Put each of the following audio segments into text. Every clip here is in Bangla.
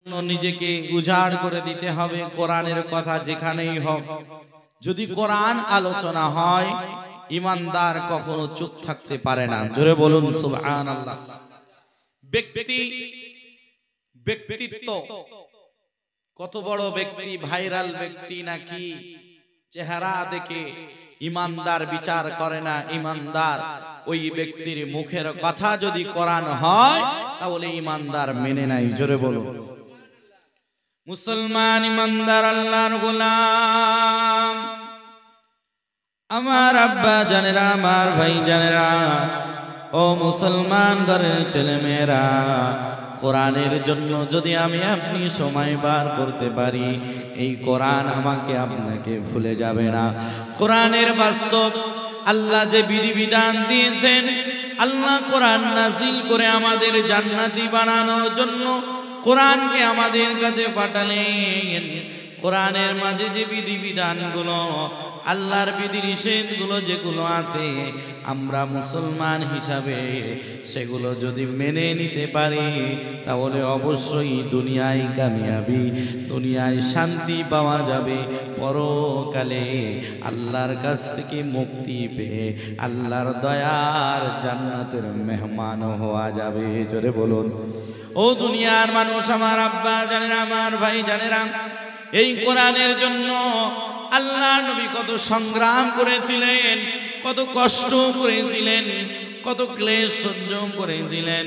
নিজেকে উজাড় করে দিতে হবে। কোরআনের কথা যেখানেই হোক, যদি কোরআন আলোচনা হয় ঈমানদার কখনো চুপ থাকতে পারে না। জোরে বলুন সুবহানাল্লাহ। ব্যক্তিত্ব কত বড় ব্যক্তি, ভাইরাল ব্যক্তি নাকি চেহারা দেখে ঈমানদার বিচার করে না। ঈমানদার ওই ব্যক্তির মুখের কথা যদি কোরআন হয় তাহলে ঈমানদার মেনে নাই। জোরে বলুন। মুসলমান ঈমানদার আল্লাহর গোলাম, আমার আব্বা জানেরা, আমার ভাই জানেরা, ও মুসলমান ঘরের ছেলে মেয়েরা, কোরআনের জন্য যদি আমি আপনি সময় বার করতে পারি, এই কোরআন আমাকে আপনাকে ভুলে যাবে না। কোরআনের বাস্তব আল্লাহ যে বিধিবিধান দিয়েছেন, আল্লাহ কোরআন নাজিল করে আমাদের জান্নাতি বানানোর জন্য কোরআনকে আমাদের কাছে পাঠালেন। কোরআনের মাঝে যে বিধিবিধানগুলো, আল্লাহর বিধিনিষেধগুলো যেগুলো আছে, আমরা মুসলমান হিসাবে সেগুলো যদি মেনে নিতে পারি তাহলে অবশ্যই দুনিয়ায় কামিয়াবি, দুনিয়ায় শান্তি পাওয়া যাবে, পরকালে আল্লাহর কাছ থেকে মুক্তি পেয়ে আল্লাহর দয়ার জান্নাতের মেহমান হওয়া যাবে। জোরে বলুন। ও দুনিয়ার মানুষ, আমার আব্বা জানেরা, আমার ভাই জানেরা, এই কোরআনের জন্য আল্লাহ নবী কত সংগ্রাম করেছিলেন, কত কষ্ট করেছিলেন, কত ক্লেশ সহ্য করেছিলেন,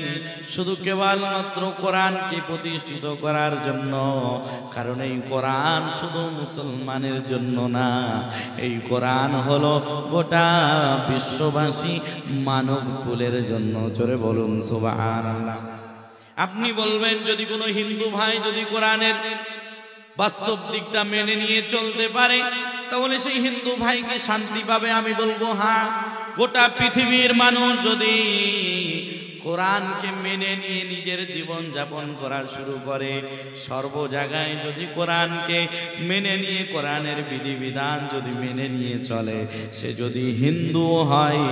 শুধু কেবলমাত্র কোরআনকে প্রতিষ্ঠিত করার জন্য। কারণ এই কোরআন শুধু মুসলমানের জন্য না, এই কোরআন হলো গোটা বিশ্ববাসী মানব কুলের জন্য। জোরে বলুন সুবহানাল্লাহ। আপনি বলবেন, যদি কোনো হিন্দু ভাই যদি কোরআনের বাস্তব দিকটা মেনে নিয়ে চলতে পারে তাহলে সেই হিন্দু ভাইকে শান্তি পাবে। আমি বলবো হ্যাঁ, গোটা পৃথিবীর মানুষ যদি কোরআনকে মেনে নিয়ে নিজের জীবন যাপন করা শুরু করে, সর্ব জায়গায় যদি কোরআনকে মেনে নিয়ে কোরআনের বিধিবিধান যদি মেনে নিয়ে চলে, সে যদি হিন্দু হয়,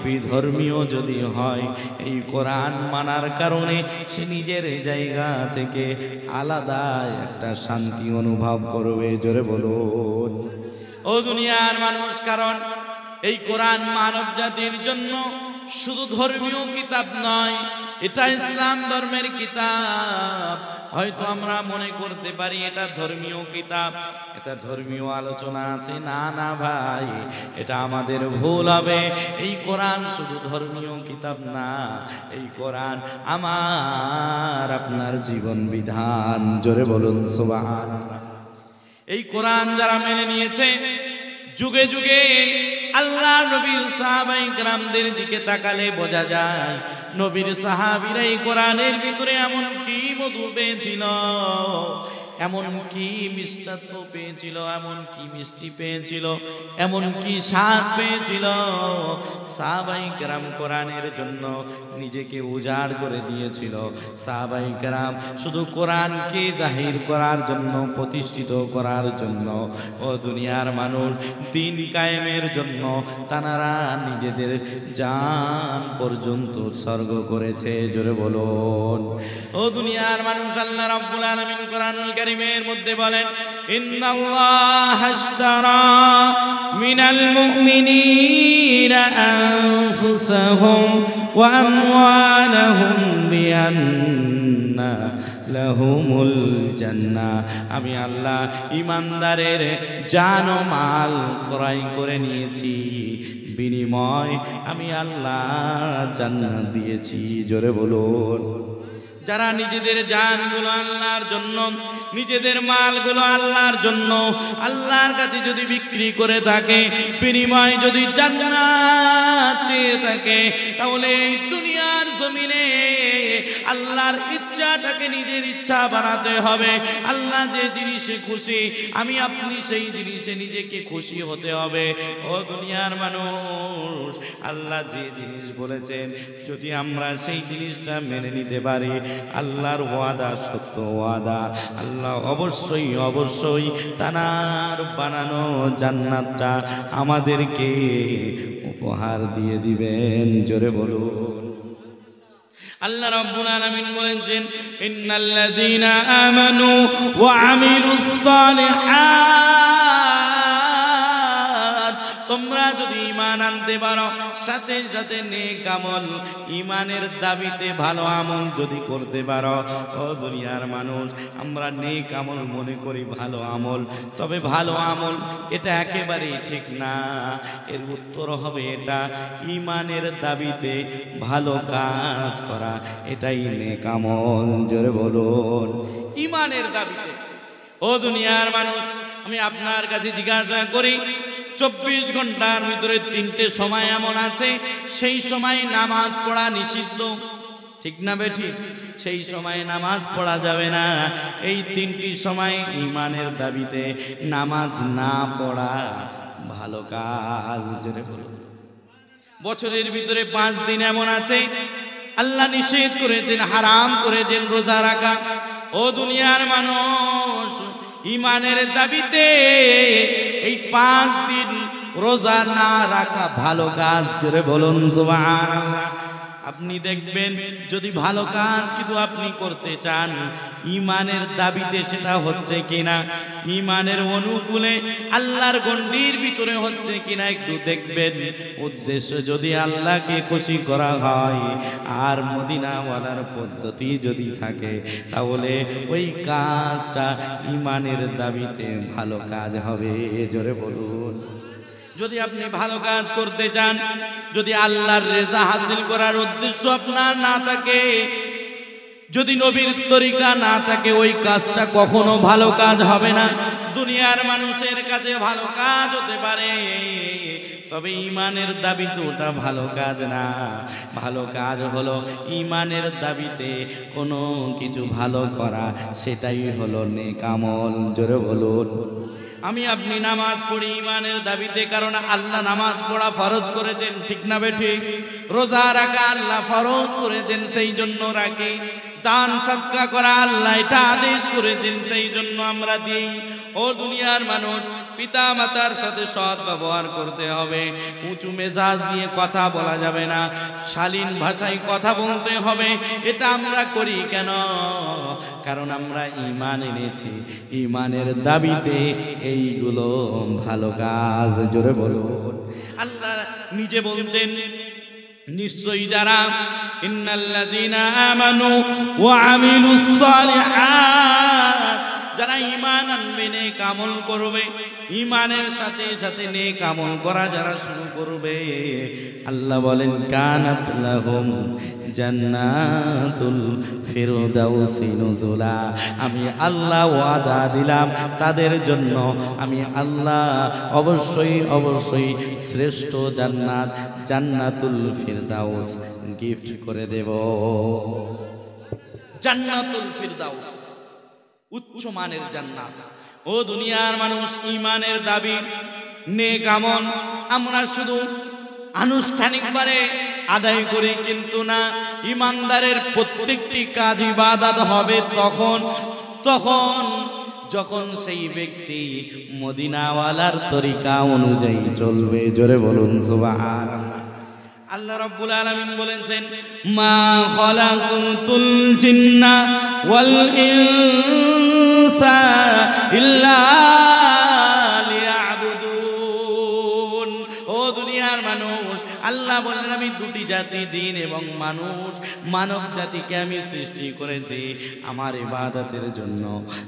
বিধর্মীয় যদি হয়, এই কোরআন মানার কারণে সে নিজের জায়গা থেকে আলাদা একটা শান্তি অনুভব করবে। জোরে বলুন। ও দুনিয়ার মানুষ, কারণ এই কোরআন মানব জাতির জন্য শুধু ধর্মীয় কিতাব নয়, এটা ইসলাম ধর্মের কিতাব। হয়তো আমরা মনে করতে পারি এটা ধর্মীয় কিতাব, এটা ধর্মীয় আলোচনা আছে। না না ভাই, এটা আমাদের ভুল হবে। এই কোরআন শুধু ধর্মীয় কিতাব না, এই কোরআন আমার আপনার জীবন বিধান। জোরে বলুন সুবহানাল্লাহ। এই কোরআন যারা মেনে নিয়েছে, যুগে যুগে আল্লাহ নবীর সাহাবায়ে কেরামদের দিকে তাকালে বোঝা যায়, নবীর সাহাবীরা এই কোরআনের ভিতরে এমন কি মধু পেয়েছিল, এমন কি মিষ্টত্ব পেয়েছিল, এমন কি মিষ্টি পেয়েছিল, এমন কি স্বাদ পেয়েছিল। সাহাবায়ে কেরাম কোরআনের জন্য নিজেকে উজাড় করে দিয়েছিল। সাহাবায়ে কেরাম শুধু কোরআনকে জাহির করার জন্য, প্রতিষ্ঠিত করার জন্য, ও দুনিয়ার মানুষ, দিন কায়েমের জন্য তারা নিজেদের জান পর্যন্ত উৎসর্গ করেছে। জোরে বলুন। ও দুনিয়ার মানুষ, আল্লাহ রাব্বুল আলামিন কোরআনুল কারীমের মধ্যে বলেন, ইন্নাল্লাহা আশতারা মিনাল মুমিনিনা আনফুসাহুম ওয়া আমওয়ালাহুম বিআন্না লাহুমুল জান্নাহ। আমি আল্লাহ ঈমানদারের জান ও মাল ক্রয় করে নিয়েছি, বিনিময় আমি আল্লাহ জান্নাত দিয়েছি। জোরে বলুন। যারা নিজেদের জানগুলো আল্লাহর জন্য, নিজেদের মালগুলো আল্লাহর জন্য আল্লাহর কাছে যদি বিক্রি করে থাকে, বিনিময় যদি জান্নাত চেয়ে থাকে, তাহলে এই দুনিয়ার জমিনে আল্লাহর ইচ্ছাটাকে নিজের ইচ্ছা বানাতে হবে। আল্লাহ যে জিনিসে খুশি, আমি আপনি সেই জিনিসে নিজেকে খুশি হতে হবে। ও দুনিয়ার মানুষ, আল্লাহ যে জিনিস বলেছেন যদি আমরা সেই জিনিসটা মেনে নিতে পারি, আল্লাহর ওয়াদা সত্য ওয়াদা। আল্লাহ অবশ্যই অবশ্যই তার বানানো জান্নাতটা আমাদেরকে উপহার দিয়ে দিবেন। জোরে বলুন। আল্লাহ রাব্বুল আলামিন বলেছেন ইন্নাল্লাযীনা আমানু ওয়া আমিলুস সালিহাত, তোমরা যদি ঈমান আনতে পারো সাথে সাথে নেক আমল, ঈমানের দাবিতে ভালো আমল যদি করতে পারো। ও দুনিয়ার মানুষ, আমরা নেক আমল মনে করি ভালো আমল, তবে ভালো আমল এটা একেবারেই ঠিক না। এর উত্তর হবে এটা ঈমানের দাবিতে ভালো কাজ করা, এটাই নেক আমল। জোরে বলুন, ঈমানের দাবিতে। ও দুনিয়ার মানুষ, আমি আপনার কাছে জিজ্ঞাসা করি, 24 ঘন্টার ভিতরে 3টে সময় এমন আছে সেই সময় নামাজ পড়া নিষিদ্ধ, ঠিক না বেঠিক? সেই সময় নামাজ পড়া যাবে না। এই 3টি সময় ঈমানের দাবিতে নামাজ না পড়া ভালো কাজ। জোরে বলুন। বছরের ভিতরে 5 দিন এমন আছে আল্লাহ নিষেধ করেছেন, হারাম করেছেন রোজা রাখা। ও দুনিয়ার মানুষ, ঈমানের দাবিতে এই 5 দিন রোজা না রাখা ভালো কাজ। জোরে বলুন সুবহানাল্লাহ। আপনি দেখবেন যদি ভালো কাজ কিন্তু আপনি করতে চান, ঈমানের দাবিতে সেটা হচ্ছে কিনা, ঈমানের অনুকূলে আল্লাহর গণ্ডির ভিতরে হচ্ছে কিনা একটু দেখবেন। উদ্দেশ্য যদি আল্লাহকে খুশি করা হয় আর মদিনাওয়ালার পদ্ধতি যদি থাকে, তাহলে ওই কাজটা ঈমানের দাবিতে ভালো কাজ হবে। জোরে বলুন। যদি আপনি ভালো কাজ করতে চান, যদি আল্লাহর রেজা হাসিল করার উদ্দেশ্য আপনার না থাকে, যদি নবীর তরিকা না থাকে, ওই কাজটা কখনো ভালো কাজ হবে না। দুনিয়ার মানুষের কাছে ভালো কাজ হতে পারে, তবে ঈমানের দাবিতে ওটা ভালো কাজ না। ভালো কাজ হলো ঈমানের দাবিতে কোনো কিছু ভালো করা, সেটাই হলো নেক আমল। জোরে বলুন। আমি আপনি নামাজ পড়ি ঈমানের দাবিতে, কারণ আল্লাহ নামাজ পড়া ফরজ করেছেন, ঠিক না বেঠিক? রোজা রাখা আল্লাহ ফরজ করেছেন, সেই জন্য রাখি। দান সাদকা করা আল্লাহ এটা আদেশ করেছেন, সেই জন্য আমরা দিই। ও দুনিয়ার মানুষ, পিতা মাতার সাথে সৎ ব্যবহার করতে হবে, উঁচু মেজাজ নিয়ে কথা বলা যাবে না, শালীন ভাষায় কথা বলতে হবে। এটা আমরা করি কেন? কারণ আমরা ঈমান এনেছি, ঈমানের দাবিতে এইগুলো ভালো কাজ। জোরে বলুন। আল্লাহ নিজে বলছেন, নিশ্চয়ই যারা ইন্নাল্লাযীনা আমানু ওয়া আমিলুস সালিহাত, যারা ঈমান আনবে, নেক আমল করবে, ঈমানের সাথে সাথে নেক আমল করা যারা শুরু করবে, আল্লাহ বলেন কানাত লাহুম জান্নাতুল ফিরদাউসি নুজুলা। আমি আল্লাহ ওয়াদা দিলাম তাদের জন্য, আমি আল্লাহ অবশ্যই অবশ্যই শ্রেষ্ঠ জান্নাত, জান্নাতুল ফিরদাউস গিফট করে দেব। জান্নাতুল ফিরদাউস উচ্চ মানের জান্নাত। ও দুনিয়ার মানুষ, ঈমানের দাবি নেক আমল আমরা শুধু আনুষ্ঠানিকভাবে আদায় করি কিন্তু না। ঈমানদারের প্রত্যেকটি কাজ ইবাদত হবে তখন যখন সেই ব্যক্তি মদিনাওয়ালার তরিকা অনুযায়ী চলবে। জোরে বলুন সুবহানাল্লাহ। আল্লাহ রাব্বুল আলামিন বলেছেন, মা খালাকুতুল জিন্না ওয়াল ইনসা ইল্লা লিয়াবুদুন। ও দুনিয়ার মানুষ, আল্লাহ বলেন আমি দুটি জাতি, জিন এবং মানুষ, মানব জাতিকে আমি সৃষ্টি করেছি আমার ইবাদতের জন্য।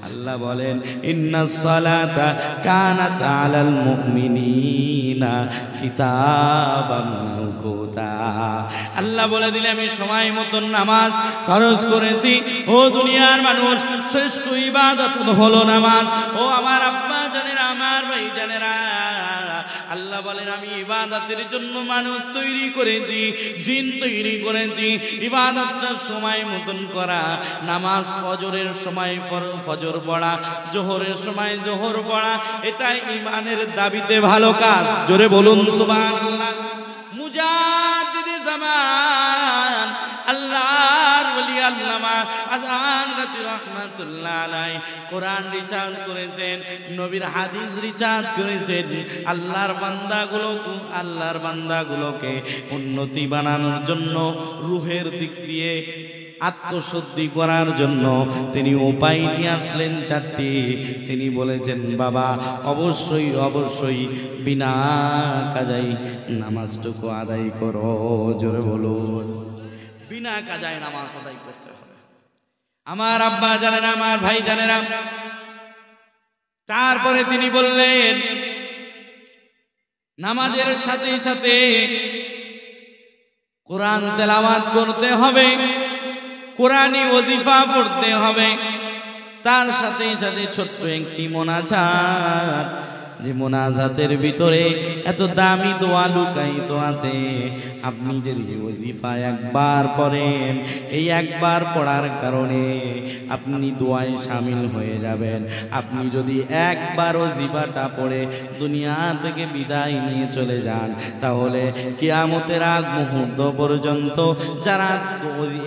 আল্লাহ বলেন ইন্নাস সালাতা কানাত আলাল মুমিনিনা কিতাবাম মাওকুতা। আল্লাহ বলে দিলে আমি সময় মতন নামাজ ফরজ করেছি। ও দুনিয়ার মানুষ, শ্রেষ্ঠ ইবাদত হলো নামাজ। ও আমার আব্বা জানেরা, আমার ভাই জানেরা, আল্লাহ বলেন আমি ইবাদতের জন্য মানুষ তৈরি করেছি, জিন তৈরি করেছি। ইবাদতটা সময় মতন করা, নামাজ ফজরের সময় ফজর পড়া, জোহরের সময় জোহর পড়া, এটাই ঈমানের দাবিতে ভালো কাজ। জোরে বলুন সুবহানাল্লাহ। মুজাদ্দিদে জামান আল্লাহর ওলি আল্লামা আজহান গাজী রাহমাতুল্লাহ আলাইহি কোরআন রিচার্জ করেছেন, নবীর হাদিস রিচার্জ করেছেন। আল্লাহর বান্দাগুলোকে উন্নতি বানানোর জন্য, রূহের দিক দিয়ে আত্মশুদ্ধি করার জন্য তিনি উপায় নিয়ে আসলেন চারটি। তিনি বলেছেন, বাবা অবশ্যই বিনা কাজাই নামাজটুকু আদায় করো। জোরে বলুন, বিনা কাজায় নামাজ আদায় করতে হবে। আমার আব্বা জানেন, আমার ভাই জানেন। তারপরে তিনি বললেন, নামাজের সাথে সাথে কোরআন তেলাওয়াত করতে হবে, কোরআনী ওজিফা পড়তে হবে, তার সাথে সাথে ছোট্ট একটি মোনাজাত, যে মোনাজাতের ভিতরে এত দামি দোয়া লুকায়িত আছে। আপনি যদি ওজিফা একবার পড়েন, এই একবার পড়ার কারণে আপনি দোয়ায় শামিল হয়ে যাবেন। আপনি যদি একবার ওজিফাটা পড়ে দুনিয়া থেকে বিদায় নিয়ে চলে যান, তাহলে কিয়ামতের আগ মুহূর্ত পর্যন্ত যারা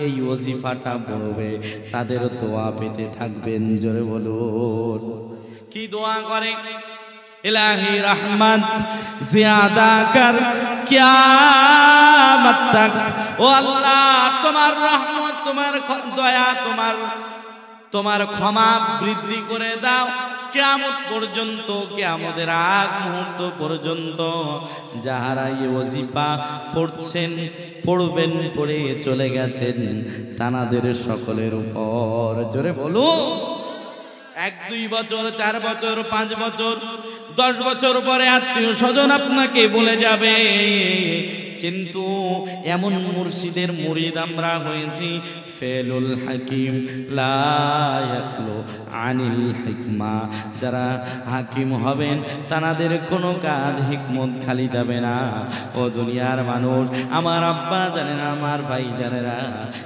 এই ওজিফাটা পড়বে তাদের দোয়া পেতে থাকবেন। জোরে বলুন, কি দোয়া করে? ইলাহি রহমত জিয়াদা কর কিয়ামত তক। ও আল্লাহ, তোমার রহমত, তোমার দয়া, তোমার ক্ষমা বৃদ্ধি করে দাও কিয়ামত পর্যন্ত, কিয়ামতের আগ মুহূর্ত পর্যন্ত যাহারা এই ওজিফা পড়ছেন, পড়বেন, পড়ে চলে গেছেন, তানাদের সকলের উপর। জোরে বলুন, 1-2 বছর, 4 বছর, 5 বছর, 10 বছর পরে আত্মীয় স্বজন আপনাকে বলে যাবে, কিন্তু এমন মুর্শিদের মুরিদ আমরা হয়েছি, ফেলুল হাকিম লা ইয়াখলু আনিল হিকমা। যারা হাকিম হবেন তানাদের কোনো কাজ হিকমত খালি যাবে না। ও দুনিয়ার মানুষ, আমার আব্বা জানেন, আমার ভাই জানেরা,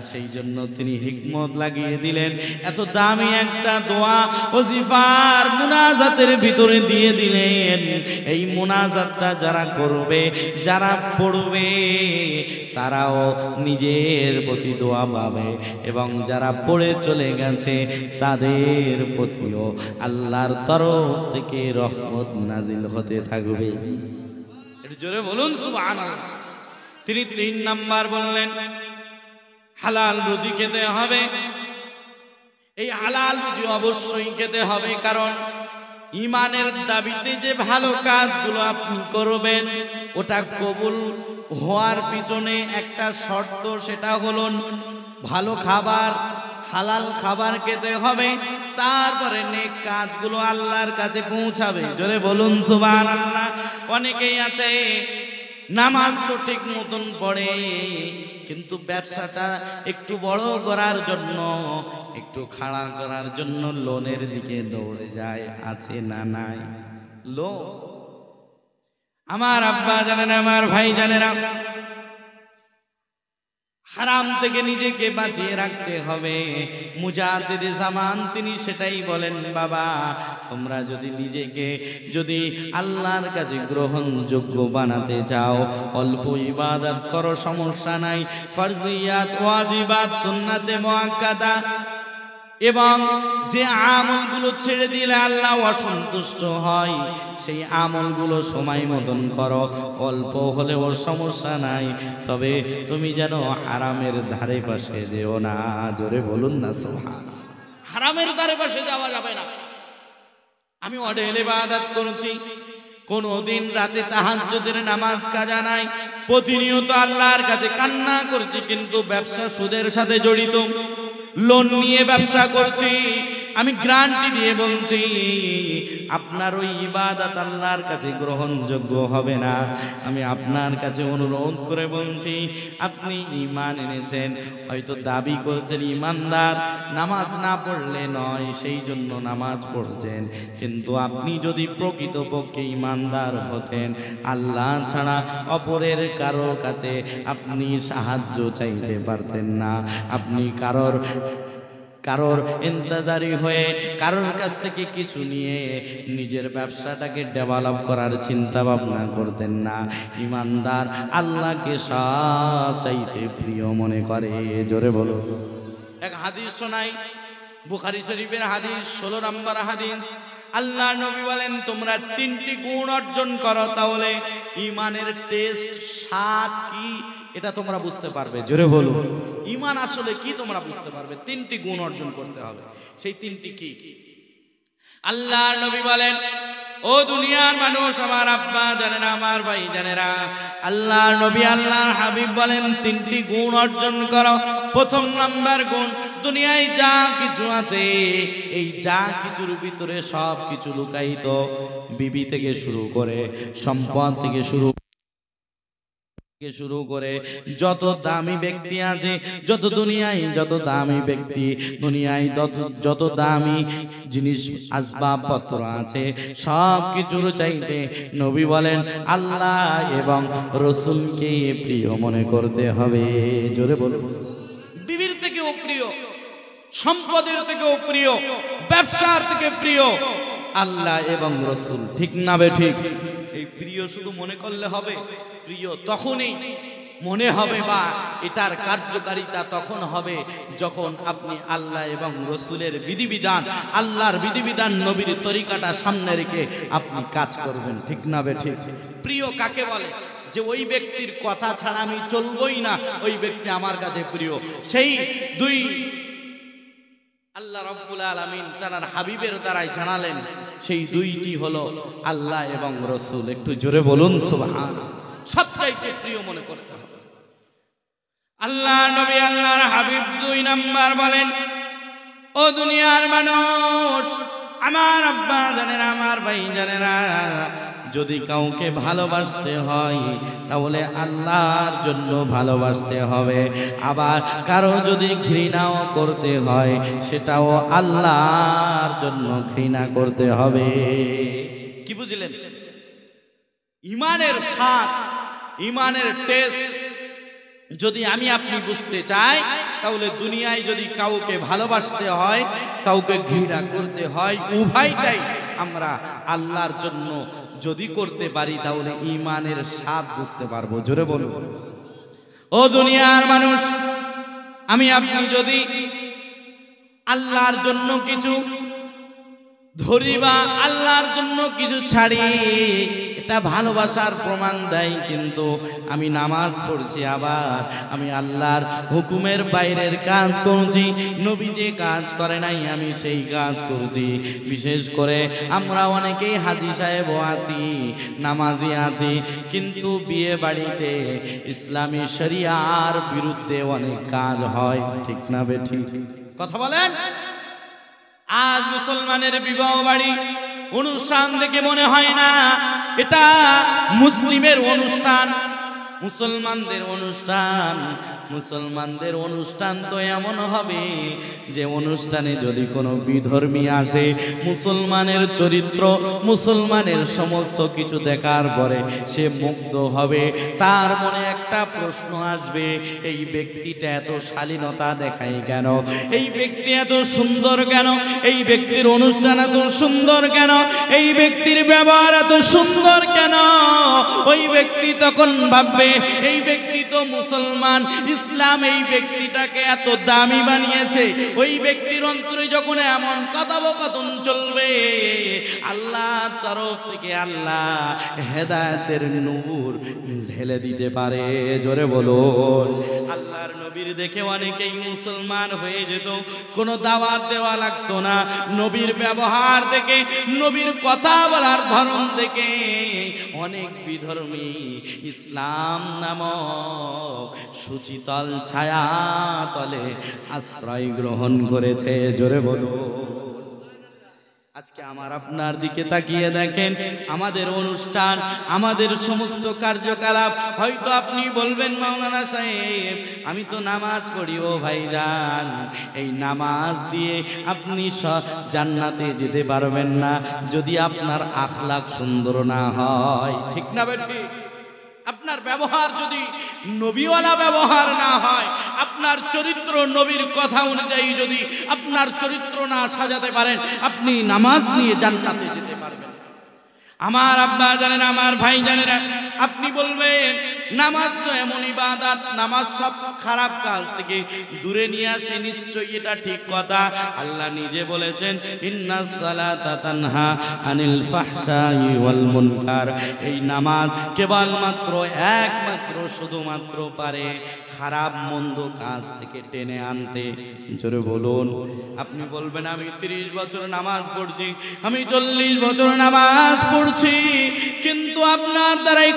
সেই জন্য তিনি হিকমত লাগিয়ে দিলেন। এত দামি একটা দোয়া ওজিফার মুনাজাতের ভিতরে দিয়ে দিলেন। এই মুনাজাতটা যারা করবে, যারা পড়বে, তারাও নিজের প্রতি দোয়া পাবে, এবং যারা পড়ে চলে গেছে তাদের প্রতিও আল্লাহর তরফ থেকে রহমত নাজিল হতে থাকবে। একটু জোরে বলুন সুবহানাল্লাহ। তিনি 3 নাম্বার বললেন, হালাল রুজি খেতে হবে। এই হালাল রুজি অবশ্যই খেতে হবে, কারণ ইমানের দাবিতে যে ভালো কাজগুলো আপনি করবেন, ওটা কবুল হওয়ার পিছনে একটা শর্ত, সেটা হলো ভালো খাবার, হালাল খাবার খেতে হবে, তারপরে নেক কাজগুলো আল্লাহর কাছে পৌঁছাবে। জোরে বলুন সুবহানাল্লাহ। অনেকেই আছে নামাজ তো ঠিক মতন পড়ে, কিন্তু ব্যবসাটা একটু বড় করার জন্য, একটু খাড়া করার জন্য লোনের দিকে দৌড়ে যায়। আছে না নাই লোন? আমার আব্বা জানেন, আমার ভাই জানেরা, হারাম থেকে নিজেকে বাঁচিয়ে রাখতে হবে। মুজাদ্দিদ জামান তিনি সেটাই বলেন, বাবা তোমরা যদি নিজেকে আল্লাহর কাছে গ্রহণযোগ্য বানাতে চাও, অল্প ইবাদত করো, সমস্যা নাই। ফরজিয়াত, ওয়াজিবাত, সুন্নাতে মুআক্কাদা এবং যে আমলগুলো ছেড়ে দিলে আল্লাহ অসন্তুষ্ট হয়, সেই আমলগুলো সময় মতন করো, অল্প হলেও সমস্যা নাই, তবে তুমি যেন হারামের ধারে পাশে যেও না। জোরে বলুন না সুবহানাল্লাহ। হারামের ধারে পাশে যাওয়া যাবে না। আমি অঢেল ইবাদত করছি, কোনদিন রাতে তাহাজ্জুদের নামাজ কাজা নাই, প্রতিনিয়ত আল্লাহর কাছে কান্না করছি, কিন্তু ব্যবসা সুদের সাথে জড়িত, লোন নিয়ে ব্যবসা করছি। আমি গ্যারান্টি দিয়ে বলছি, আপনার ওই ইবাদত আল্লাহর কাছে গ্রহণযোগ্য হবে না। আমি আপনার কাছে অনুরোধ করে বলছি, আপনি ঈমান এনেছেন, হয়তো দাবি করছেন ঈমানদার, নামাজ না পড়লে নয়, সেই জন্য নামাজ পড়ছেন, কিন্তু আপনি যদি প্রকৃতপক্ষে ঈমানদার হতেন, আল্লাহ ছাড়া অপরের কারোর কাছে আপনি সাহায্য চাইতে পারতেন না। আপনি কারোর ইন্তজারি হয়ে কারোর কাছ থেকে কিছু নিয়ে নিজের ব্যবসাটাকে ডেভেলপ করার চিন্তা ভাবনা করতেন না। ঈমানদার আল্লাহকে সব চাইতে প্রিয় মনে করে। জোরে বলো। এক হাদিস শোনাই, বুখারী শরীফের হাদিস, 16 নম্বর হাদিস। আল্লাহ নবী বলেন, তোমরা 3টি গুণ অর্জন করো, তাহলে ঈমানের টেস্ট স্বাদ কি এটা তোমরা বুঝতে পারবে। জোরে বলো, ঈমান আসলে কি তোমরা বুঝতে পারবে। 3টি গুণ অর্জন করতে হবে। সেই 3টি কি? আল্লাহ নবী বলেন, ও দুনিয়ার মানুষ, আমার আব্বা জানেরা, আমার ভাই জানেরা, আল্লাহ নবী আল্লাহর হাবিব বলেন 3টি গুণ অর্জন করো। প্রথম নাম্বার গুণ, দুনিয়ায় যা কিছু আছে, এই যা কিছুর ভিতরে সব কিছু লুকায়িত, বিবি থেকে শুরু করে, সম্পদ থেকে শুরু করে যত দামি ব্যক্তি আছে, যত দুনিয়ায় যত দামি ব্যক্তি, দুনিয়ায় যত দামি জিনিস আসবাবপত্র আছে, সব কিছুর চাইতে নবী বলেন আল্লাহ এবং রসুলকে প্রিয় মনে করতে হবে। জোরে বলুন, বিবির থেকেও প্রিয়, সম্পদের থেকেও প্রিয়, ব্যবসার থেকে প্রিয় আল্লাহ এবং রসুল। ঠিক না বে ঠিক? এই প্রিয় শুধু মনে করলে হবে? প্রিয় তখনই মনে হবে বা এটার কার্যকারিতা তখন হবে যখন আপনি আল্লাহ এবং রসুলের বিধিবিধান, আল্লাহর বিধিবিধান, নবীর তরিকাটা সামনে রেখে আপনি কাজ করবেন। ঠিক না বে ঠিক? প্রিয় কাকে বলে? যে ওই ব্যক্তির কথা ছাড়া আমি চলবই না, ওই ব্যক্তি আমার কাছে প্রিয়। সেই দুই আল্লাহ রাব্বুল আলামিন তার হাবিবের দ্বারাই জানালেন, সেই দুইটি হলো আল্লাহ এবং রসুল। একটু জোরে বলুন সুবহানাল্লাহ। সবচাইতে প্রিয় মনে করতে হবে আল্লাহ নবী আল্লাহর হাবিব। 2 নাম্বার বলেন, ও দুনিয়ার মানুষ, আমার আব্বা জানেরা, আমার ভাই জানেরা, যদি কাউকে ভালোবাসতে হয় তাহলে আল্লাহর জন্য ভালোবাসতে হবে। আবার কারো যদি ঘৃণাও করতে হয় সেটাও আল্লাহর জন্য ঘৃণা করতে হবে। কি বুঝলেন? ঈমানের স্বাদ, ঈমানের টেস্ট যদি আমি আপনি বুঝতে চাই, তাহলে দুনিয়ায় যদি কাউকে ভালোবাসতে হয়, কাউকে ঘৃণা করতে হয়, উভয়টাই আমরা আল্লাহর জন্য যদি করতে পারি, তাহলে ঈমানের স্বাদ বুঝতে পারবো। জোরে বলুন, ও দুনিয়ার মানুষ, আমি আপনি যদি আল্লাহর জন্য কিছু ধরি বা আল্লাহর জন্য কিছু ছাড়ি, এটা ভালোবাসার প্রমাণ দেয়। কিন্তু আমি নামাজ পড়ছি, আবার আমি আল্লাহর হুকুমের বাইরের কাজ করছি, নবী যে কাজ করে নাই আমি সেই কাজ করছি। বিশেষ করে আমরা অনেকেই হাজী সাহেবও আছি, নামাজি আছি, কিন্তু বিয়ে বাড়িতে ইসলামী শরিয়ার বিরুদ্ধে অনেক কাজ হয়। ঠিক না বে ঠিক? কথা বলেন। আজ মুসলমানের বিবাহ বাড়ি অনুষ্ঠান দেখে মনে হয় না এটা মুসলিমের অনুষ্ঠান, মুসলমানদের অনুষ্ঠান। মুসলমানদের অনুষ্ঠান তো এমন হবে যে অনুষ্ঠানে যদি কোনো বিধর্মী আসে, মুসলমানের চরিত্র, মুসলমানের সমস্ত কিছু দেখার পরে সে মুগ্ধ হবে। তার মনে একটা প্রশ্ন আসবে, এই ব্যক্তিটা এত শালীনতা দেখায় কেন? এই ব্যক্তি এত সুন্দর কেন? এই ব্যক্তির অনুষ্ঠান এত সুন্দর কেন? এই ব্যক্তির ব্যবহার এত সুন্দর কেন? ওই ব্যক্তি তখন ভাববে, এই ব্যক্তি তো মুসলমান, ইসলাম এই ব্যক্তিটাকে এত দামি বানিয়েছে। ওই ব্যক্তির অন্তরে যখন এমন কথোপকথন চলবে, আল্লাহর তরফ থেকে আল্লাহ হেদায়েতের নূর ঢেলে দিতে পারে। জোরে বলুন। আল্লাহর নবীর দেখে অনেকেই মুসলমান হয়ে যেত, কোনো দাওয়াত দেওয়া লাগতো না। নবীর ব্যবহার থেকে, নবীর কথা বলার ধরন থেকে অনেক বিধর্মী ইসলাম নামক সুচিতল ছায়া তলে আশ্রয় গ্রহণ করেছে। জোরে বলো। আজকে আমার আপনার দিকে তাকিয়ে দেখেন, আমাদের অনুষ্ঠান, আমাদের সমস্ত কার্যকলাপ, হয়তো আপনি বলবেন মাওলানা সাহেব আমি তো নামাজ পড়ি। ও ভাইজান, এই নামাজ দিয়ে আপনি জান্নাতে যেতে পারবেন না যদি আপনার আখলাক সুন্দর না হয়। ঠিক না বেঠি? আপনার ব্যবহার যদি নবীওয়ালা ব্যবহার না হয়, আপনার চরিত্র নবীর কথা অনুযায়ী যদি আপনার চরিত্র না সাজাতে পারেন, আপনি নামাজ নিয়ে জান্নাতে যেতে পারবেন। আমার আব্বা জানেন, আমার ভাই জানেন, আপনি বলবেন নামাজ তো এমন ইবাদত, নামাজ সব খারাপ কাজ থেকে দূরে নিয়ে আসে, নিশ্চয়ই এটা ঠিক কথা। আল্লাহ নিজে বলেছেন ইন্নাস সালাতা তানহা আনিল ফাহশাই ওয়াল মুনকার। এই নামাজ কেবলমাত্র একমাত্র শুধুমাত্র পারে খারাপ মন্দ কাজ থেকে টেনে আনতে। জোরে বলুন। আপনি বলবেন আমি 30 বছর নামাজ পড়ছি, আমি 40 বছর নামাজ পড়ছি, কিন্তু আপনার দ্বারাই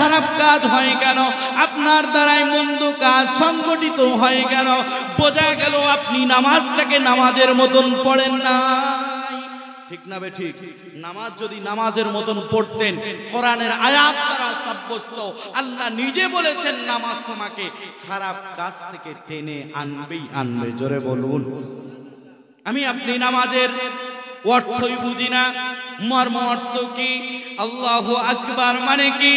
খারাপ কাজ হয় কেন? আপনার দ্বারাই মন্দ কাজ সংগঠিত হয় কেন? বোঝা গেল আপনি নামাজটাকে নামাজের মতন পড়েন না। ঠিক না বে ঠিক? নামাজ যদি নামাজের মতন পড়তেন, কোরআনের আয়াত দ্বারা সাব্যস্ত, আল্লাহ নিজে বলেছেন নামাজ তোমাকে খারাপ কাজ থেকে টেনে আনবেই আনবে। জোরে বলুন। আমি আপনি নামাজের অর্থই বুঝি না, মর্ম অর্থ কি? আল্লাহু আকবার মানে কি?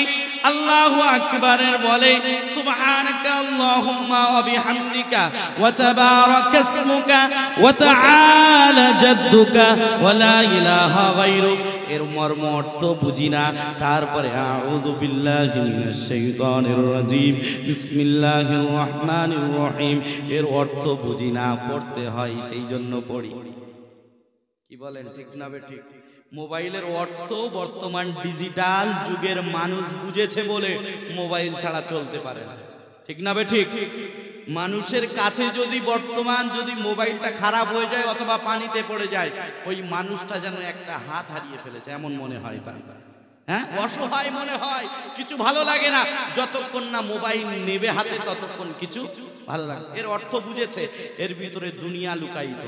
আল্লাহু আকবারের বলে সুবহানাকা আল্লাহুম্মা ওয়া বিহামদিকা ওয়া তাবারাকা ইসমুকা ওয়া তাআলা জাদ্দুকা ওয়া লা ইলাহা গায়রুক। এর মর্ম অর্থ বুঝি না। তারপরে আউযু বিল্লাহি মিনাশ শাইতানির রাজীম বিসমিল্লাহির রহমানির রহিম, এর অর্থ বুঝি না, পড়তে হয় সেই জন্য পড়ি। কি বলেন ঠিক না বে ঠিক? মোবাইলের অর্থ বর্তমান ডিজিটাল যুগের মানুষ বুঝেছে বলে মোবাইল ছাড়া চলতে পারে না। ঠিক না বে ঠিক? মানুষের কাছে যদি বর্তমান যদি মোবাইলটা খারাপ হয়ে যায় অথবা পানিতে পড়ে যায়, ওই মানুষটা যেন একটা হাত হারিয়ে ফেলেছে এমন মনে হয় তার। হ্যাঁ, অসহায় মনে হয়, কিছু ভালো লাগে না। যতক্ষণ না মোবাইল নেবে হাতে ততক্ষণ কিছু ভালো লাগে। এর অর্থ বুঝেছে, এর ভিতরে দুনিয়া লুকায়িত।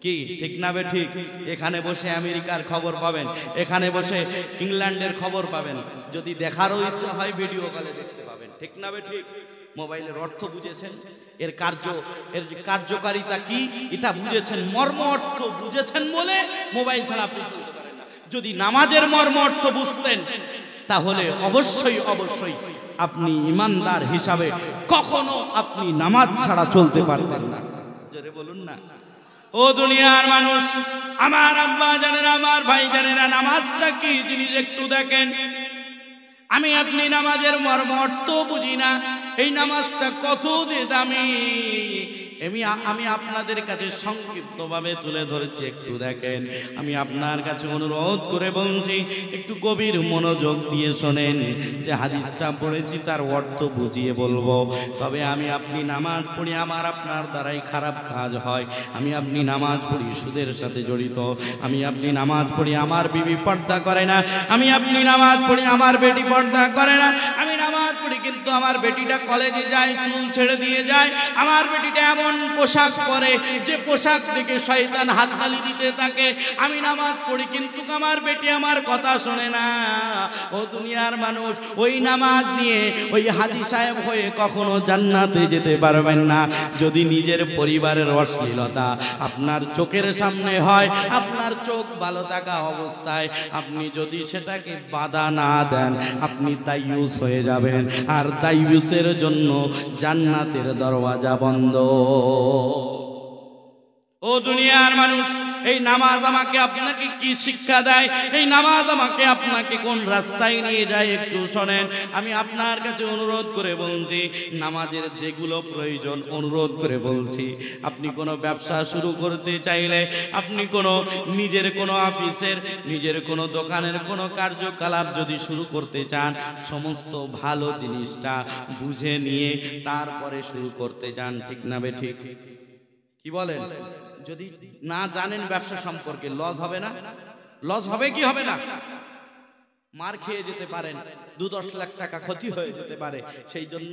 কি ঠিক না বে ঠিক? এখানে বসে আমেরিকার খবর পাবেন, এখানে বসে ইংল্যান্ডের খবর পাবেন, যদি দেখারও ইচ্ছা হয় ভিডিও কলে দেখতে পাবেন। ঠিক না বে ঠিক? মোবাইলের অর্থ বুঝেছেন, এর কার্যকারিতা কি এটা বুঝেছেন, মর্ম অর্থ বুঝেছেন বলে মোবাইল ছাড়া আপনি চলতে পারেন না। যদি নামাজের মর্ম অর্থ বুঝতেন তাহলে অবশ্যই অবশ্যই আপনি ইমানদার হিসাবে কখনো আপনি নামাজ ছাড়া চলতে পারতেন না। জোরে বলুন না। ও দুনিয়ার মানুষ, আমার আব্বা জানেরা, আমার ভাই জানেরা, নামাজটা কি জিনিস একটু দেখেন। আমি আপনি নামাজের মর্ম অর্থ বুঝি না। এই নামাজটা কত দামি আমি আপনাদের কাছে সংক্ষিপ্তভাবে তুলে ধরেছি, একটু দেখেন। আমি আপনার কাছে অনুরোধ করে বলছি, একটু গভীর মনোযোগ দিয়ে শোনেন। যে হাদিসটা পড়েছি তার অর্থ বুঝিয়ে বলবো। তবে আমি আপনি নামাজ পড়ি, আমার আপনার দ্বারাই খারাপ কাজ হয়। আমি আপনি নামাজ পড়ি সুদের সাথে জড়িত। আমি আপনি নামাজ পড়ি, আমার বিবি পর্দা করে না। আমি আপনি নামাজ পড়ি, আমার বেটি পর্দা করে না। আমি নামাজ পড়ি কিন্তু আমার বেটিটা কলেজে যায়, চুল ছেড়ে দিয়ে যায়। আমার বেটিটা এমন পোশাক পরে যে পোশাক থেকে শয়তান হাততালি দিতে থাকে। আমি নামাজ পড়ি কিন্তু আমার বেটি আমার কথা শোনে না। ও দুনিয়ার মানুষ, ওই নামাজ নিয়ে ওই হাজী সাহেব হয়ে কখনো জান্নাতে যেতে পারবেন না। যদি নিজের পরিবারের অশ্লীলতা আপনার চোখের সামনে হয়, আপনার চোখ ভালো থাকা অবস্থায় আপনি যদি সেটাকে বাধা না দেন, আপনি দায়ুস হয়ে যাবেন। আর দায়ুসের জন্য জান্নাতের দরওয়াজা বন্ধ। ও দুনিয়ার মানুষ, এই নামাজ আমাকে আপনাকে কি শিক্ষা দেয়? এই নামাজ আমাকে আপনাকে কোন রাস্তায় নিয়ে যায় একটু শোনেন। আমি আপনার কাছে অনুরোধ করে বলছি, নামাজের যেগুলো প্রয়োজন অনুরোধ করে বলছি। আপনি কোনো ব্যবসা শুরু করতে চাইলে, আপনি কোনো নিজের কোনো অফিসের, নিজের কোনো দোকানের কোনো কার্যকলাপ যদি শুরু করতে চান, সমস্ত ভালো জিনিসটা বুঝে নিয়ে তারপরে শুরু করতে চান। ঠিক না বে ঠিক? কি বলেন? যদি না জানেন ব্যবসা সম্পর্কে, লস হবে না? লস হবে কি হবে না? মার খেয়ে যেতে পারেন, 2-10 লাখ টাকা ক্ষতি হয়ে যেতে পারে। সেই জন্য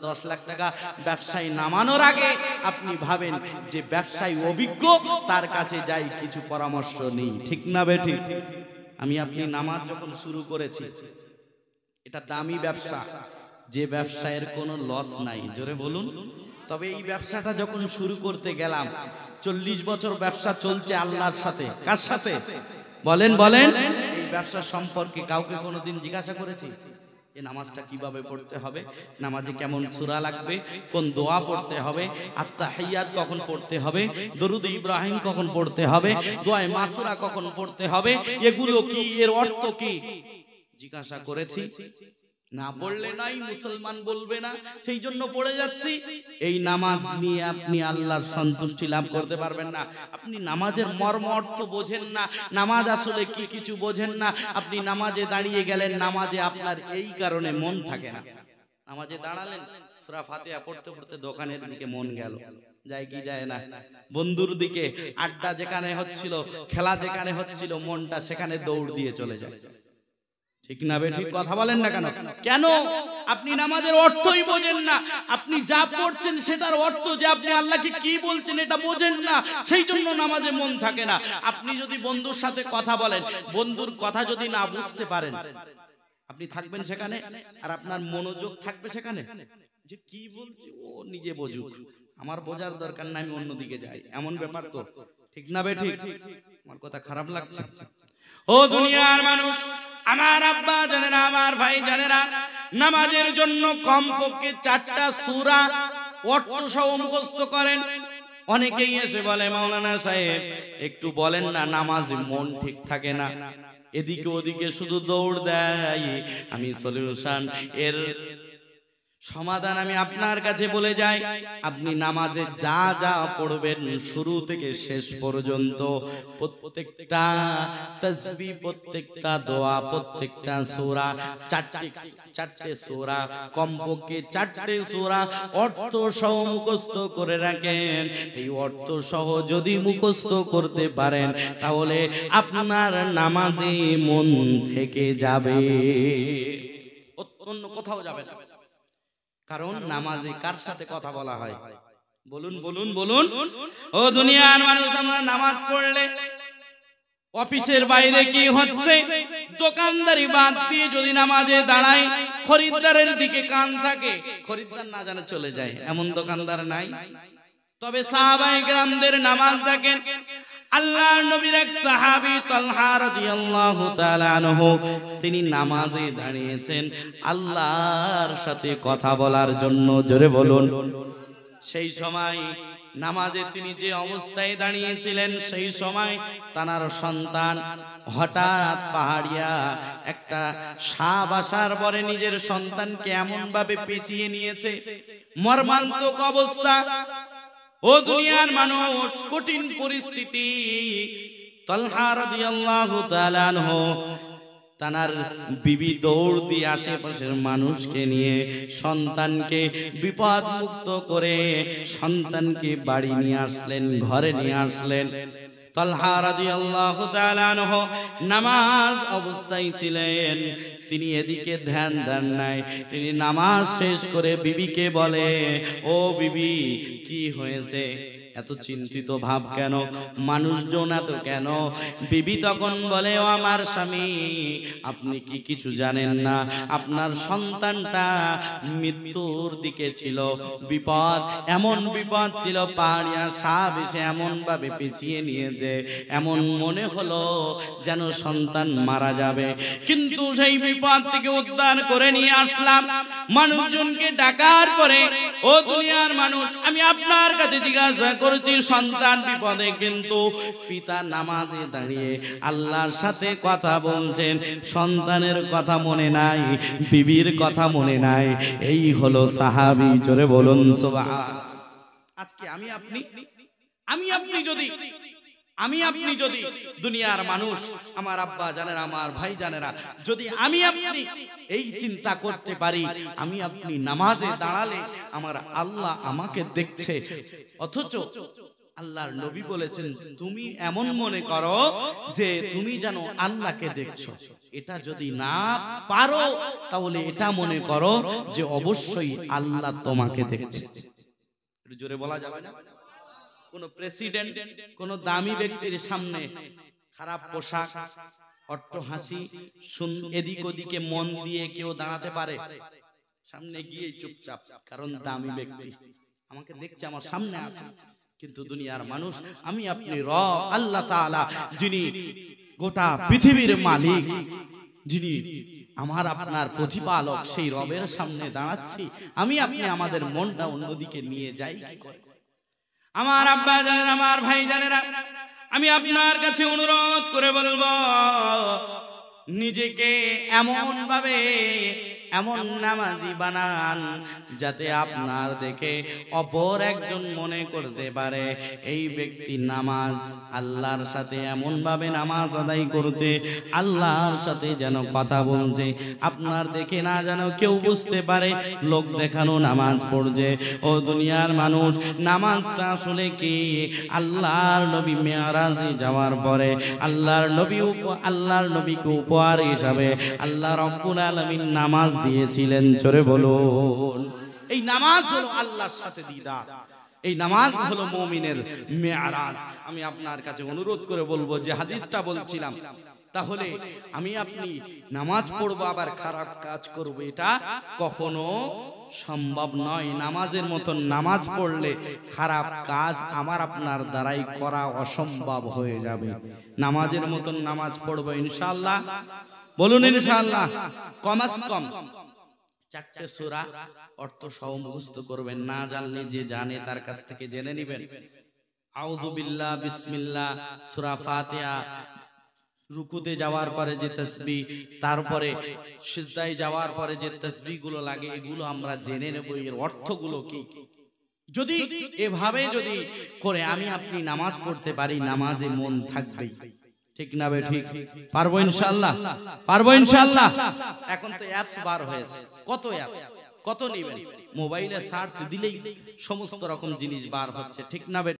10 লাখ টাকা ব্যবসায় নামানোর আগে আপনি ভাবেন যে ব্যবসায়ী অভিজ্ঞ, তার কাছে যাই, কিছু পরামর্শ নেই। ঠিক না বে ঠিক? আমি আপনি নামাজ যখন শুরু করেছি, এটা দামি ব্যবসা, যে ব্যবসায়ের কোনো লস নাই। জোরে বলুন। তবে এই ব্যবসাটা যখন শুরু করতে গেলাম, 40 বছর ব্যবসা চলছে আল্লাহর সাথে। কার সাথে? বলেন বলেন। এই ব্যবসা সম্পর্কে কাউকে কোনোদিন জিজ্ঞাসা করেছি এই নামাজটা কিভাবে পড়তে হবে, নামাজে কেমন সূরা লাগবে, কোন দোয়া পড়তে হবে, আত্তাহিয়াত কখন পড়তে হবে, দরুদ ইব্রাহিম কখন পড়তে হবে, দোয়ায়ে মাসুরা কখন পড়তে হবে, এগুলো কি, এর অর্থ কি জিজ্ঞাসা করেছি? না পড়লে নাই, মুসলমান বলবে না, সেই জন্য পড়ে যাচ্ছি। এই নামাজ নিয়ে আপনি আল্লাহর সন্তুষ্টি লাভ করতে পারবেন না। আপনি নামাজের মর্ম অর্থ বোঝেন না, নামাজ আসলে কি কিছু বোঝেন না। আপনি নামাজে দাঁড়িয়ে গেলেন, নামাজে আপনার এই কারণে মন থাকে না। নামাজে দাঁড়ালেন, সূরা ফাতিহা পড়তে পড়তে দোকানের দিকে মন গেল, যায় কি যায় না, বন্ধুর দিকে, আড্ডা যেখানে হচ্ছিল, খেলা যেখানে হচ্ছিল, মনটা সেখানে দৌড় দিয়ে চলে যায়। ঠিক না বে ঠিক? কথা বলেন না কেন? কেন? আপনি নামাজের অর্থই বোঝেন না। আপনি যা পড়ছেন সেটার অর্থ, যে আপনি আল্লাহকে কি বলছেন এটা বোঝেন না, সেই জন্য নামাজে মন থাকে না। আপনি যদি বন্ধুর সাথে কথা বলেন, বন্ধুর কথা যদি না বুঝতে পারেন, আপনি থাকবেন সেখানে, আর আপনার মনোযোগ থাকবে সেখানে, যে কি বলছে ও নিজে বুঝুক, আমার বোঝার দরকার নাই, আমি অন্যদিকে যাই, এমন ব্যাপার তো। ঠিক না বে ঠিক? আমার কথা খারাপ লাগছে? ও দুনিয়ার মানুষ, আমার আব্বা জানেরা, আমার ভাই জানেরা, নামাজের জন্য কমপক্ষে 4টা সূরা অর্থ সহ মুখস্থ করেন। অনেকেই এসে বলে, মাওলানা সাহেব একটু বলেন না, নামাজে মন ঠিক থাকে না, এদিকে ওদিকে শুধু দৌড় দেয়। আমি সলিউশন, এর সমাধান আমি আপনার কাছে বলে যাই। আপনি নামাজে যা যা পড়বেন শুরু থেকে শেষ পর্যন্ত, প্রত্যেকটা তাসবিহ, প্রত্যেকটা দোয়া, প্রত্যেকটা সূরা, 4টে সূরা, কমপক্ষে 4টে সূরা অর্থ সহ মুখস্থ করে রাখেন। এই অর্থ সহ যদি মুখস্থ করতে পারেন, তাহলে আপনার নামাজে মন থেকে যাবে, অন্য কোথাও যাবে না। কারণ নামাজে কার সাথে কথা বলা হয়? বলুন বলুন বলুন। ও দুনিয়ার মানুষ, আমরা নামাজ পড়লে অফিসের বাইরে কি হচ্ছে, দোকানদারি বাদ দিয়ে যদি নামাজে দাঁড়াই, খরিদ্দারের দিকে কান থাকে, খরিদ্দার না জানে চলে যায়, এমন দোকানদার নাই। তবে সাহাবায়ে কেরামদের নামাজ দেখেন, আল্লাহর নবীর এক সাহাবী তালহা রাদিয়াল্লাহু তাআলা আনহু, তিনি নামাজে দাঁড়িয়েছেন আল্লাহর সাথে কথা বলার জন্য। জোরে বলুন। সেই সময় নামাজে তিনি যে অবস্থায় দাঁড়িয়েছিলেন, সেই সময় তার সন্তান হঠাৎ পাহাড়িয়া একটা সাপ আসার পরে নিজের সন্তানকে এমন ভাবে পেঁচিয়ে নিয়েছে, মর্মান্তিক অবস্থা। ও দুনিয়ার মানুষ, কঠিন পরিস্থিতি। তালহা রাদিয়াল্লাহু তাআলা আনহু তানার বিবি দৌড় দিয়ে আশেপাশের মানুষকে নিয়ে সন্তানকে বিপদ মুক্ত করে সন্তানকে বাড়ি নিয়ে আসলেন, ঘরে নিয়ে আসলেন। তালহা রাদিয়াল্লাহু তাআলা আনহু নামাজ অবস্থায় ছিলেন, তিনি এদিকে ধ্যান দেন নাই। তিনি নামাজ শেষ করে বিবিকে বলে, ও বিবি, কি হয়েছে, এত চিন্তিত ভাব কেন, মানুষজন এত কেন? বিবি তখন বলে, ও আমার স্বামী, আপনি কি কিছু জানেন না? আপনার সন্তানটা মৃত্যুর দিকে ছিল, বিপদ, এমন বিপদ ছিল, পাহাড়িয়া সাপ এসে এমন ভাবে পেঁচিয়ে নিয়েছে, এমন মনে হলো যেন সন্তান মারা যাবে। কিন্তু সেই বিপদ থেকে উদ্ধার করে নিয়ে আসলাম। মানুষজনকে ডাকার পরে, ও দুনিয়ার মানুষ, আমি আপনার কাছে জিজ্ঞাসা করছি, সন্তান বিপদে, কিন্তু পিতা নামাজে দাঁড়িয়ে আল্লাহর সাথে কথা বলছেন, সন্তানের কথা মনে নাই, বিবির কথা মনে নাই। এই হলো সাহাবী। জোরে বলুন সুবহান। আজকে আমি আপনি যদি দুনিয়ার মানুষ, আমার আব্বা জানেরা, আমার ভাই জানেরা, যদি আমি আপনি এই চিন্তা করতে পারি, আমি আপনি নামাজে দাঁড়ালে আমার আল্লাহ আমাকে দেখছে, অথচ আল্লাহর নবী বলেছেন, তুমি এমন মনে করো যে তুমি যেন আল্লাহকে দেখছো। এটা যদি না পারো, তাহলে এটা মনে করো যে অবশ্যই আল্লাহ তোমাকে দেখছে। একটু জোরে বলা যাবে না? কোন প্রেসিডেন্ট, কোন দামি ব্যক্তির সামনে খারাপ পোশাক, অট্ট হাসি, এদিক ওদিকে মন দিয়ে কেউ দাঁড়াতে পারে? সামনে গিয়ে চুপচাপ, কারণ দামি ব্যক্তি, আমাকে দেখছে, আমার সামনে আছে। কিন্তু দুনিয়ার মানুষ, আমি আপনি রব আল্লাহ তাআলা, যিনি গোটা পৃথিবীর মালিক, যিনি আমার আপনার প্রতিপালক, সেই রবের সামনে দাঁড়াচ্ছি, আমি আপনি আমাদের মনটা অন্যদিকে নিয়ে যাই কি করে? আমার আব্বা জানেন, আমার ভাই জানেরা, আমি আপনার কাছে অনুরোধ করে বলবো, নিজেকে এমন নামাজি বানান যাতে আপনার দেখে অপর একজন মনে করতে পারে এই ব্যক্তি নামাজ আল্লাহর সাথে এমন ভাবে নামাজ আদায় করছে, আল্লাহর সাথে যেন কথা বলছে, আপনার দেখে না যেন কেউ বুঝতে পারে লোক দেখানো নামাজ পড়ছে। ও দুনিয়ার মানুষ, নামাজটা আসলে কি? আল্লাহর নবী মেরাজে যাওয়ার পরে আল্লাহর নবীকে উপহার হিসাবে আল্লাহ রাব্বুল আলামিন নামাজ দিয়েছিলেন। জোরে বলুন, এই নামাজ হলো আল্লাহর সাথে দিদার, এই নামাজ হলো মুমিনের মেরাজ। আমি আপনার কাছে অনুরোধ করে বলবো যে হাদিসটা বলছিলাম, তাহলে আমি আপনি নামাজ পড়বো আবার খারাপ কাজ করবো, এটা কখনো সম্ভব নয়। নামাজের মতন নামাজ পড়লে খারাপ কাজ আমার আপনার দ্বারাই করা অসম্ভব হয়ে যাবে। নামাজের মতন নামাজ পড়বো ইনশাআল্লাহ, বলুন ইনশাআল্লাহ। কমাস কম 4টে সূরা অর্থ সহ মুখস্থ করবেন, না জানলে যে জানে তার কাছ থেকে জেনে নেবেন। আউযু বিল্লাহ, বিসমিল্লাহ, সূরা ফাতিহা, রুকুতে যাওয়ার পরে যে তাসবিহ, তারপরে সিজদায় যাওয়ার পরে যে তাসবিহ গুলো লাগে, এগুলো আমরা জেনে নেব এর অর্থগুলো কি। যদি এভাবে যদি করে আমি আপনি নামাজ পড়তে পারি, নামাজে মন থাকবে, ঠিক না বে ঠিক? পারবো ইনশাআল্লাহ, পারবো ইনশাআল্লাহ। এখন তো অ্যাপস বার হয়েছে, কত অ্যাপস, কত নেবেন, মোবাইলে সার্চ দিলেই সমস্ত রকম জিনিস বার হচ্ছে, ঠিক না বে?